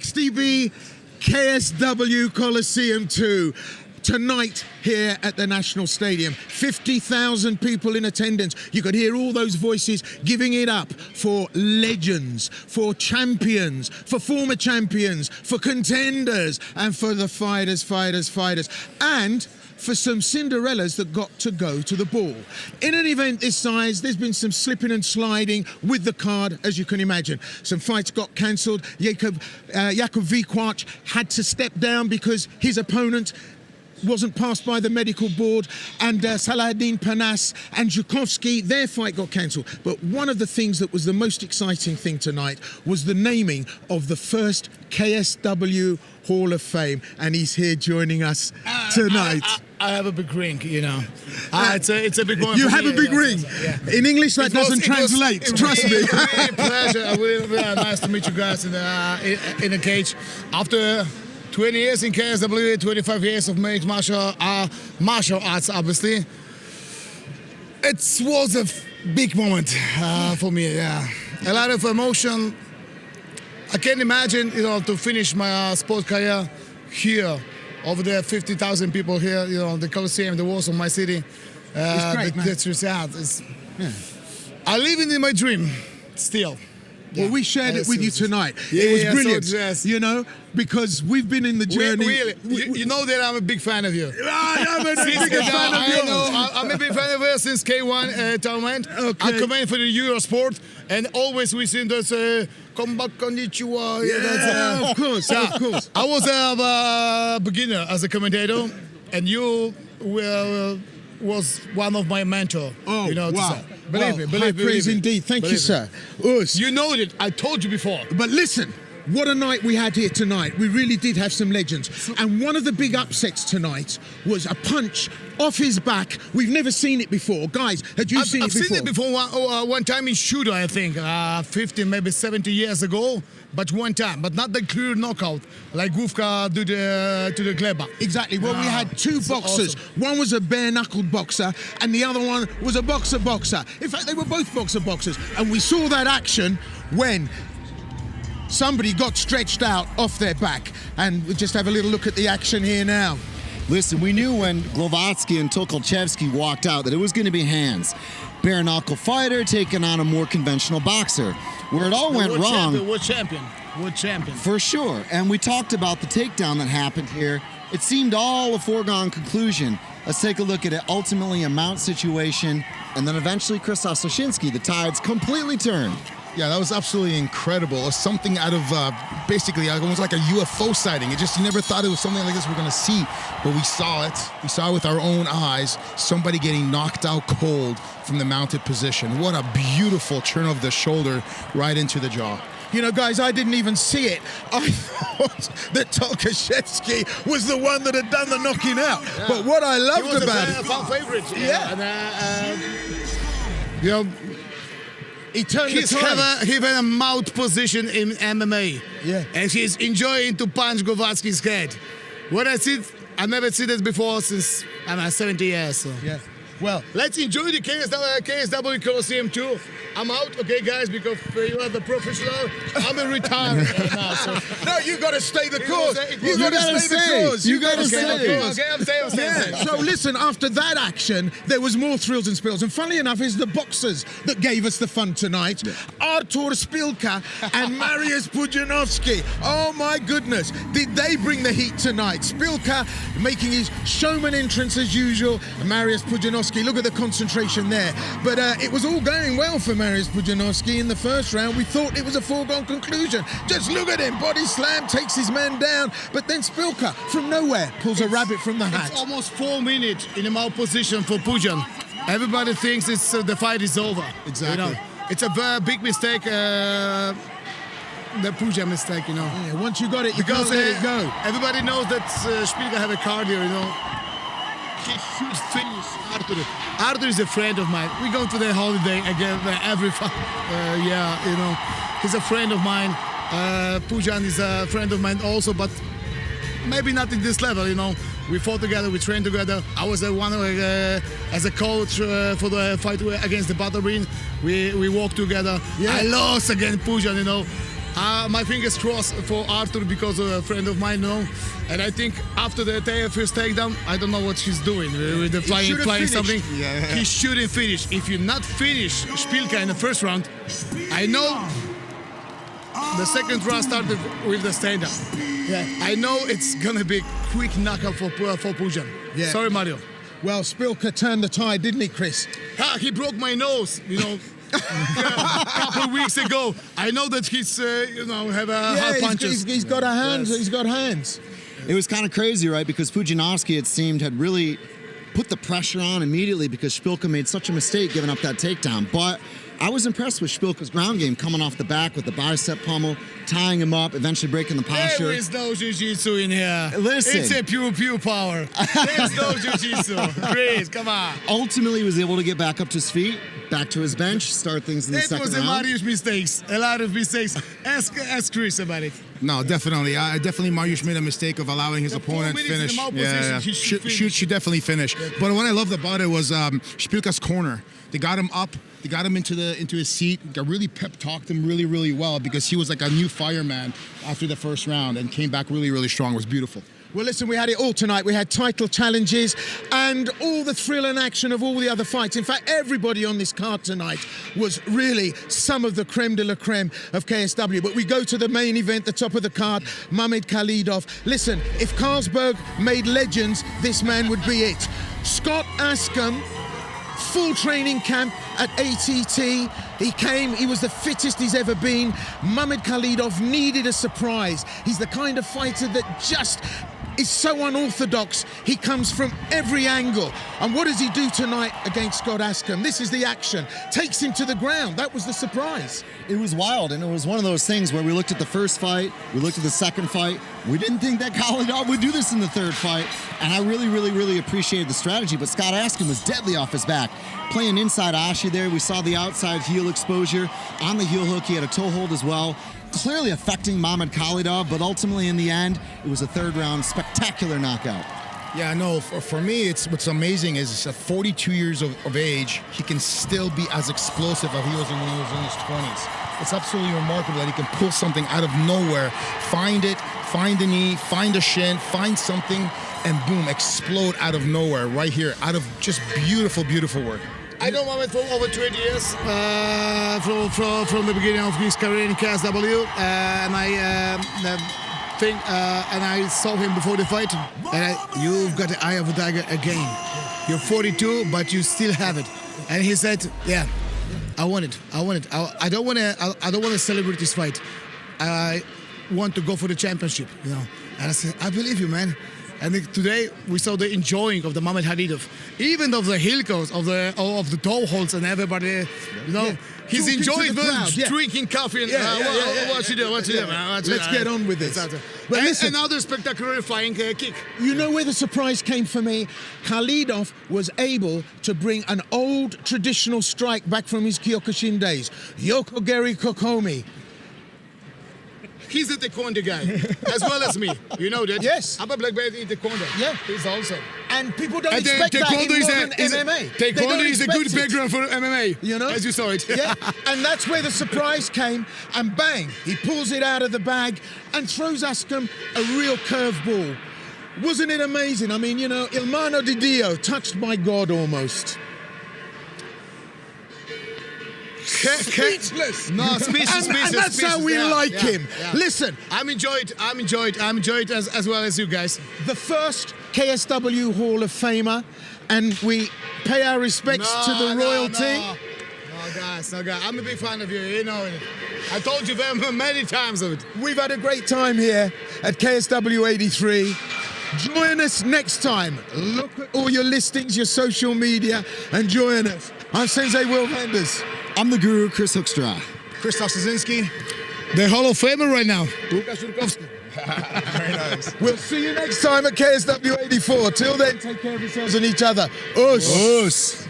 XTB KSW Colosseum 2. Tonight here at the National Stadium, 50,000 people in attendance. You could hear all those voices giving it up for legends, for champions, for former champions, for contenders, and for the fighters, and for some Cinderellas that got to go to the ball. In an event this size, there's been some slipping and sliding with the card, as you can imagine. Some fights got cancelled. Jakub Vikwac had to step down because his opponent wasn't passed by the medical board, and Saladin Panas and Zhukovsky, their fight got cancelled. But one of the things that was the most exciting thing tonight was the naming of the first KSW Hall of Fame, and he's here joining us tonight. I have a big ring, you know. It's a big moment. You for have me, a big ring? Yeah. In English that doesn't translate, trust me. Really pleasure. Really nice to meet you guys in the cage. After 20 years in KSW, 25 years of mixed martial arts, obviously. It was a big moment for me, yeah. A lot of emotion. I can't imagine, you know, to finish my sports career here. Over there, 50,000 people here, you know, the Colosseum, the walls of my city. It's great, man. That's sad. I live in my dream, still. Well, we shared it with you tonight. It was brilliant, so you know, because we've been in the journey. Really, you know that I'm a big fan of you. I am a big fan of yours. I know, I'm a big fan of you since K1 tournament. Okay. I comment for the Eurosport, and always we sing those "Comeback konnichiwa." Yeah, of course, of course. I was a beginner as a commentator, and you was one of my mentors. Oh, you know, wow. Believe me. Praise indeed. Thank you, sir. Us. You know it. I told you before. But listen, what a night we had here tonight. We really did have some legends. And one of the big upsets tonight was a punch off his back. We've never seen it before. Guys, had you seen it before? I've seen it before one time in shooter, I think, 50, maybe 70 years ago. But one time, but not the clear knockout like Gufka did to the Gleba. Exactly. Well, we had two boxers. Awesome. One was a bare-knuckled boxer, and the other one was a boxer. In fact, they were both boxers. And we saw that action when somebody got stretched out off their back. And we'll just have a little look at the action here now. Listen, we knew when Glovatsky and Tukolchevsky walked out that it was going to be hands. Bare knuckle fighter taking on a more conventional boxer. Where it all went wrong. World champion. For sure. And we talked about the takedown that happened here. It seemed all a foregone conclusion. Let's take a look at it. Ultimately a mount situation, and then eventually Krzysztof Soshinsky. The tides completely turned. Yeah, that was absolutely incredible. It's something out of basically almost like a UFO sighting. You never thought it was something like this we're gonna see, but we saw it. We saw it with our own eyes. Somebody getting knocked out cold from the mounted position. What a beautiful turn of the shoulder right into the jaw. You know, guys, I didn't even see it. I thought that Tukolchevsky was the one that had done the knocking out. Yeah. But what I loved about it... He was a fan favorite. Yeah. And, you know, he turned the tide. He had a mouth position in MMA. Yeah. And he's enjoying to punch Glovatsky's head. What I see, I never seen this before since I'm 70 years. So. Yeah. Well, let's enjoy the KSW Colosseum too. I'm out, okay, guys, because you are the professional. I'm a retired now. So. No, you got to stay the course. You got to stay the course. You got to stay. Okay, I'm staying. So listen, after that action, there was more thrills and spills. And funnily enough, it's the boxers that gave us the fun tonight. Yeah. Artur Spilka and Mariusz Pudzianowski. Oh my goodness, did they bring the heat tonight? Spilka making his showman entrance as usual. Mariusz Pudzianowski, look at the concentration there. But it was all going well for Mariusz Pudzianowski in the first round. We thought it was a foregone conclusion. Just look at him, body slam, takes his man down. But then Spilka, from nowhere, pulls a rabbit from the hat. It's almost 4 minutes in a mouth position for Pujan. Everybody thinks the fight is over. Exactly. You know, it's a very big mistake. The Pujan mistake, you know. Yeah, once you got it, you can't let it go. Everybody knows that Spilka have a cardio, you know. He should finish Artur. Artur is a friend of mine. We go to the holiday again every yeah, you know. He's a friend of mine. Pujan is a friend of mine also, but maybe not in this level, you know. We fought together, we trained together. I was the one as a coach for the fight against the Baltics. We walked together. Yeah. I lost against Pujan, you know. My fingers crossed for Arthur because of a friend of mine, and I think after the first takedown, I don't know what he's doing with the flying finished. something. Yeah. He shouldn't finish. If you not finish Szpilka in the first round, I know the second round started with the stand-up. Yeah. I know it's gonna be a quick knockout for Pujan. Yeah. Sorry, Mario. Well, Szpilka turned the tide, didn't he, Chris? He broke my nose, a couple of weeks ago. I know that he's, have hard punches. He's got a hands. Yes. He's got hands. It was kind of crazy, right? Because Pudzianowski, it seemed, had really put the pressure on immediately because Szpilka made such a mistake giving up that takedown. But I was impressed with Szpilka's ground game, coming off the back with the bicep pummel, tying him up, eventually breaking the posture. There is no jiu-jitsu in here. Listen. It's a pure power. There's no jiu-jitsu. Chris, come on. Ultimately, was able to get back up to his feet, back to his bench, start things in the It second was round. a lot of mistakes. Ask Chris about it. No, definitely. Definitely Mariusz made a mistake of allowing his opponent to 4 minutes finish. in the mouth position, he should finish. Should definitely finish. But what I loved about it was Szpilka's corner. They got him up. They got him into his seat. Got really pep talked him really well because he was like a new fireman after the first round and came back really strong. It was beautiful. Well, listen, we had it all tonight. We had title challenges and all the thrill and action of all the other fights. In fact, everybody on this card tonight was really some of the creme de la creme of KSW. But we go to the main event, the top of the card, Mamed Khalidov. Listen, if Carlsberg made legends, this man would be it. Scott Askham, full training camp at ATT. He came, he was the fittest he's ever been. Mamed Khalidov needed a surprise. He's the kind of fighter that just is so unorthodox. He comes from every angle. And what does he do tonight against Scott Askham? This is the action. Takes him to the ground. That was the surprise. It was wild, and it was one of those things where we looked at the first fight, we looked at the second fight. We didn't think that Khalidov would do this in the third fight, and I really appreciated the strategy, but Scott Askham was deadly off his back. Playing inside Ashi there, we saw the outside heel exposure. On the heel hook, he had a toe hold as well. Clearly affecting Mamed Khalidov, but ultimately in the end, it was a third round spectacular knockout. Yeah, no, for me, what's amazing is at 42 years of age, he can still be as explosive as he was when he was in his 20s. It's absolutely remarkable that he can pull something out of nowhere, find it, find a knee, find a shin, find something, and boom, explode out of nowhere right here, out of just beautiful work. I know Mamed for over 20 years, from the beginning of his career in KSW, and I saw him before the fight. And you've got the eye of a tiger again. You're 42, but you still have it. And he said, "Yeah, I want it. I don't want to celebrate this fight. I want to go for the championship." And I said, "I believe you, man." And today we saw the enjoying of the Mamed Khalidov, even of the Hilkos, of the toe holds and everybody, he's Talking enjoying to the crowd, yeah. drinking coffee and what you do, man. Let's get on with this. But listen, another spectacular flying kick. you know where the surprise came for me? Khalidov was able to bring an old traditional strike back from his Kyokushin days. Yokogeri Kokomi. He's a taekwondo guy, as well as me. You know that? Yes. I'm a black belt in taekwondo. Yeah. He's also. And people don't And expect that in modern MMA. They don't Taekwondo is a good expect it. background for MMA. You know? As you saw it. Yeah, and that's where the surprise came, and bang, he pulls it out of the bag and throws Askham a real curveball. Wasn't it amazing? I mean, Il Mano di Dio, touched by God almost. Speechless. No, speechless. And that's how we like him. Yeah. Listen, I'm enjoyed as well as you guys. the first KSW Hall of Famer, and we pay our respects to the royalty. No, guys. I'm a big fan of you. You know it. I told you very many times of it. We've had a great time here at KSW 83. Join us next time. Look at all your listings, your social media, and join us. I'm Sensei Will Vendors. I'm the guru, Chris Hoekstra. Krzysztof Szczecinski, the Hall of Famer right now. Very nice. We'll see you next time at KSW 84. Till then, take care of yourselves and each other. Us.